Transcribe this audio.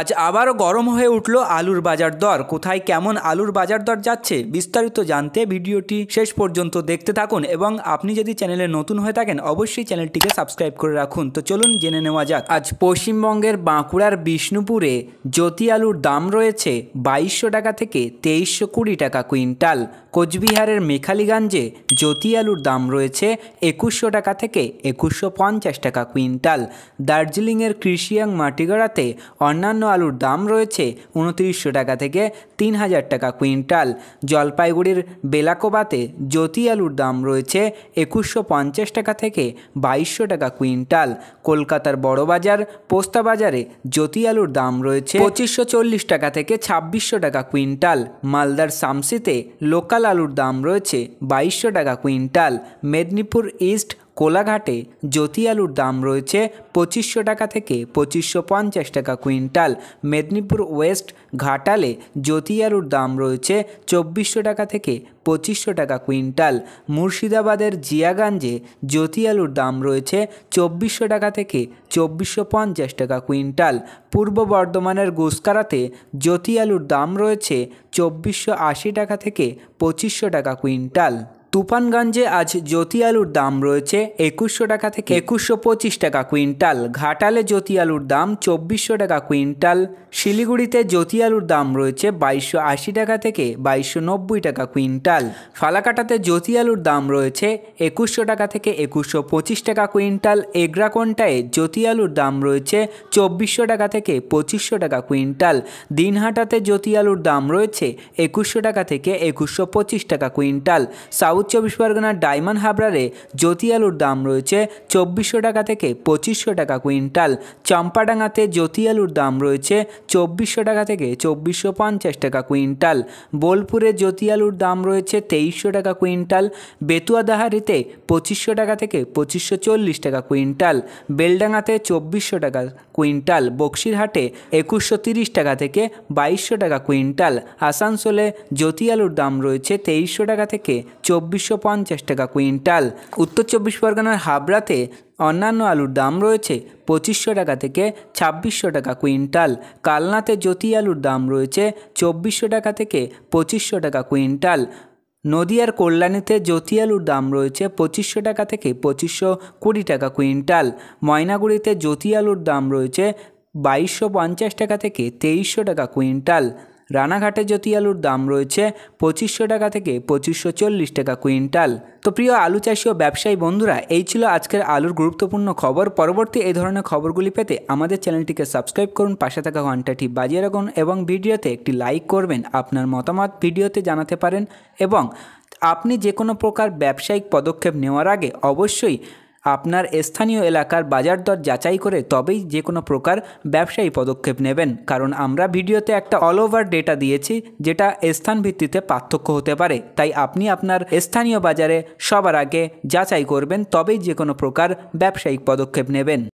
আজ আবারও গরম হয়ে উঠল আলুর বাজার দর। কোথায় কেমন আলুর বাজার দর যাচ্ছে বিস্তারিত জানতে ভিডিওটি শেষ পর্যন্ত দেখতে থাকুন এবং আপনি যদি চ্যানেলে নতুন হয়ে থাকেন অবশ্যই চ্যানেলটিকে সাবস্ক্রাইব করে রাখুন। তো চলুন জেনে নেওয়া যাক। আজ পশ্চিমবঙ্গের বাঁকুড়ার বিষ্ণুপুরে জ্যোতি আলুর দাম রয়েছে 2200 টাকা থেকে 2320 টাকা কুইন্টাল। কোচবিহারের মেখালিগঞ্জে জ্যোতি আলুর দাম রয়েছে 2100 টাকা থেকে 2150 টাকা কুইন্টাল। দার্জিলিংয়ের কৃষিয়াং মাটিগড়াতে অন্যান্য আলুর দাম রয়েছে 2900 টাকা থেকে 3000 টাকা কুইন্টাল। জলপাইগুড়ির বেলাকোবাতে জ্যোতি আলুর দাম রয়েছে 2150 টাকা থেকে 2200 টাকা কুইন্টাল। কলকাতার বড়বাজার পোস্তা বাজারে জ্যোতি আলুর দাম রয়েছে 2540 টাকা থেকে 2600 টাকা কুইন্টাল। মালদার শামসিতে লোকাল আলুর দাম রয়েছে 2200 টাকা কুইন্টাল। মেদিনীপুর ইস্ট কোলাঘাটে জ্যোতি আলুর দাম রয়েছে 2500 টাকা থেকে 2550 টাকা কুইন্টাল। মেদিনীপুর ওয়েস্ট ঘাটালে জ্যোতি আলুর দাম রয়েছে 2400 টাকা থেকে 2500 টাকা কুইন্টাল। মুর্শিদাবাদের জিয়াগঞ্জে জ্যোতি আলুর দাম রয়েছে 2400 টাকা থেকে 2450 টাকা কুইন্টাল। পূর্ব বর্ধমানের গুসকারাতে জ্যোতি আলুর দাম রয়েছে 2480 টাকা থেকে 2500 টাকা কুইন্টাল। তুফানগঞ্জে আজ জ্যোতি আলুর দাম রয়েছে 2100 টাকা থেকে 2125 টাকা কুইন্টাল। ঘাটালে জ্যোতি আলুর দাম 2400 টাকা কুইন্টাল। শিলিগুড়িতে জ্যোতি আলুর দাম রয়েছে 2280 টাকা থেকে 2290 টাকা কুইন্টাল। ফালাকাটাতে জ্যোতি আলুর দাম রয়েছে 2100 টাকা থেকে 2125 টাকা কুইন্টাল। এগ্রাকোন্টায় জ্যোতি আলুর দাম রয়েছে 2400 টাকা থেকে 2500 টাকা কুইন্টাল। দিনহাটাতে জ্যোতি আলুর দাম রয়েছে 2100 টাকা থেকে 2125 টাকা কুইন্টাল। সাউথ 24 পরগনার ডায়মন্ড হাবড়ারে জ্যোতি আলুর দাম রয়েছে 2400 টাকা থেকে 2500 টাকা কুইন্টাল। চম্পাডাঙ্গাতে জ্যোতি আলুর দাম রয়েছে 2400 টাকা থেকে 2450 টাকা কুইন্টাল। বোলপুরে জ্যোতি আলুর দাম রয়েছে 2300 টাকা কুইন্টাল। বেতুয়াদাহারিতে 2500 টাকা থেকে 2540 টাকা কুইন্টাল। বেলডাঙ্গাতে 2400 টাকা কুইন্টাল। বক্সিরহাটে 2130 টাকা থেকে 2200 টাকা কুইন্টাল। আসানসোলে জ্যোতি আলুর দাম রয়েছে 2300 টাকা থেকে 2450 টাকা কুইন্টাল। উত্তর 24 পরগনার হাবড়াতে অন্যান্য আলুর দাম রয়েছে 2500 টাকা থেকে 2600 টাকা কুইন্টাল। কালনাতে জ্যোতি আলুর দাম রয়েছে 2400 টাকা থেকে 2500 টাকা কুইন্টাল। নদিয়ার কল্যাণীতে জ্যোতি আলুর দাম রয়েছে 2500 টাকা থেকে 2520 টাকা কুইন্টাল। ময়নাগুড়িতে জ্যোতি আলুর দাম রয়েছে 2250 টাকা থেকে 2300 টাকা কুইন্টাল। রানাঘাটে জ্যোতি আলুর দাম রয়েছে 2500 টাকা থেকে 2540 টাকা কুইন্টাল। তো প্রিয় আলু চাষি ও ব্যবসায়ী বন্ধুরা, এই ছিল আজকের আলুর গুরুত্বপূর্ণ খবর। পরবর্তী এই ধরনের খবরগুলি পেতে আমাদের চ্যানেলটিকে সাবস্ক্রাইব করুন, পাশে থাকা ঘন্টাটি বাজিয়ে রাখুন এবং ভিডিওতে একটি লাইক করবেন। আপনার মতামত ভিডিওতে জানাতে পারেন এবং আপনি যে কোনো প্রকার ব্যবসায়িক পদক্ষেপ নেওয়ার আগে অবশ্যই আপনার স্থানীয় এলাকার বাজার দর যাচাই করে তবেই যে কোনো প্রকার ব্যবসায়ী পদক্ষেপ নেবেন, কারণ আমরা ভিডিওতে একটা অল ওভার ডেটা দিয়েছি যেটা স্থান ভিত্তিতে পার্থক্য হতে পারে। তাই আপনি আপনার স্থানীয় বাজারে সবার আগে যাচাই করবেন, তবেই যে কোনো প্রকার ব্যবসায়িক পদক্ষেপ নেবেন।